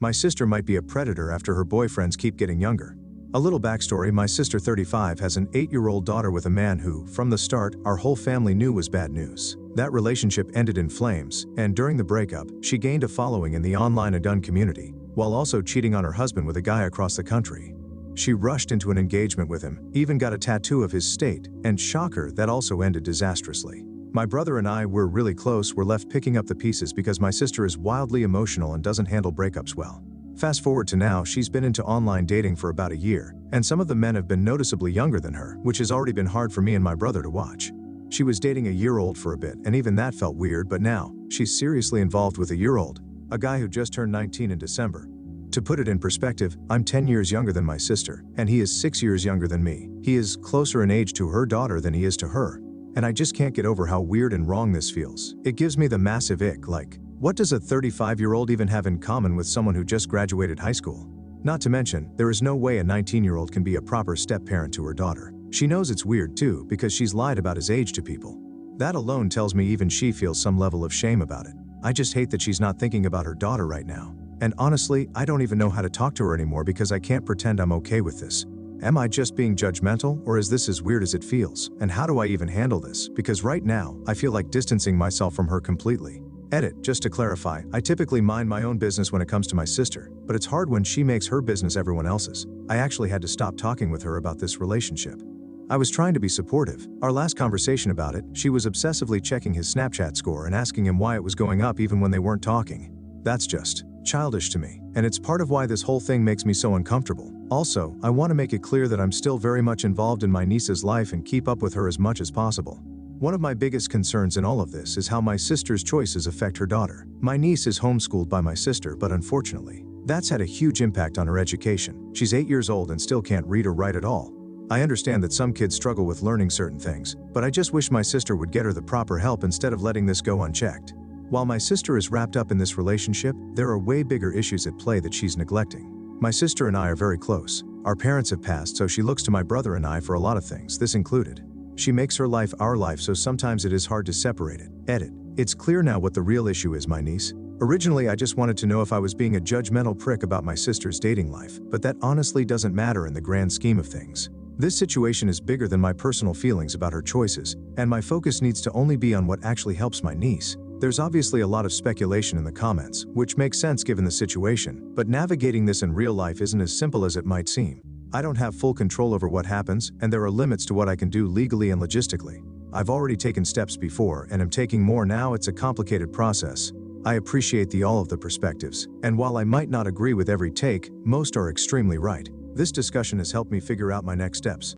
My sister might be a predator after her boyfriends keep getting younger. A little backstory: my sister 35 has an 8-year-old daughter with a man who, from the start, our whole family knew was bad news. That relationship ended in flames, and during the breakup, she gained a following in the online gun community, while also cheating on her husband with a guy across the country. She rushed into an engagement with him, even got a tattoo of his state, and shocker, that also ended disastrously. My brother and I were really close, were left picking up the pieces because my sister is wildly emotional and doesn't handle breakups well. Fast forward to now, she's been into online dating for about a year, and some of the men have been noticeably younger than her, which has already been hard for me and my brother to watch. She was dating a year-old for a bit, and even that felt weird, but now, she's seriously involved with a year-old, a guy who just turned 19 in December. To put it in perspective, I'm 10 years younger than my sister, and he is 6 years younger than me. He is closer in age to her daughter than he is to her, and I just can't get over how weird and wrong this feels. It gives me the massive ick, like, what does a 35-year-old even have in common with someone who just graduated high school? Not to mention, there is no way a 19-year-old can be a proper step-parent to her daughter. She knows it's weird too, because she's lied about his age to people. That alone tells me even she feels some level of shame about it. I just hate that she's not thinking about her daughter right now. And honestly, I don't even know how to talk to her anymore because I can't pretend I'm okay with this. Am I just being judgmental, or is this as weird as it feels? And how do I even handle this? Because right now, I feel like distancing myself from her completely. Edit: just to clarify, I typically mind my own business when it comes to my sister, but it's hard when she makes her business everyone else's. I actually had to stop talking with her about this relationship. I was trying to be supportive. Our last conversation about it, she was obsessively checking his Snapchat score and asking him why it was going up even when they weren't talking. That's just childish to me, and it's part of why this whole thing makes me so uncomfortable. Also, I want to make it clear that I'm still very much involved in my niece's life and keep up with her as much as possible. One of my biggest concerns in all of this is how my sister's choices affect her daughter. My niece is homeschooled by my sister, but unfortunately, that's had a huge impact on her education. She's 8 years old and still can't read or write at all. I understand that some kids struggle with learning certain things, but I just wish my sister would get her the proper help instead of letting this go unchecked. While my sister is wrapped up in this relationship, there are way bigger issues at play that she's neglecting. My sister and I are very close. Our parents have passed, so she looks to my brother and I for a lot of things, this included. She makes her life our life, so sometimes it is hard to separate it. Edit: it's clear now what the real issue is, my niece. Originally, I just wanted to know if I was being a judgmental prick about my sister's dating life, but that honestly doesn't matter in the grand scheme of things. This situation is bigger than my personal feelings about her choices, and my focus needs to only be on what actually helps my niece. There's obviously a lot of speculation in the comments, which makes sense given the situation, but navigating this in real life isn't as simple as it might seem. I don't have full control over what happens, and there are limits to what I can do legally and logistically. I've already taken steps before and am taking more now. It's a complicated process. I appreciate all of the perspectives, and while I might not agree with every take, most are extremely right. This discussion has helped me figure out my next steps.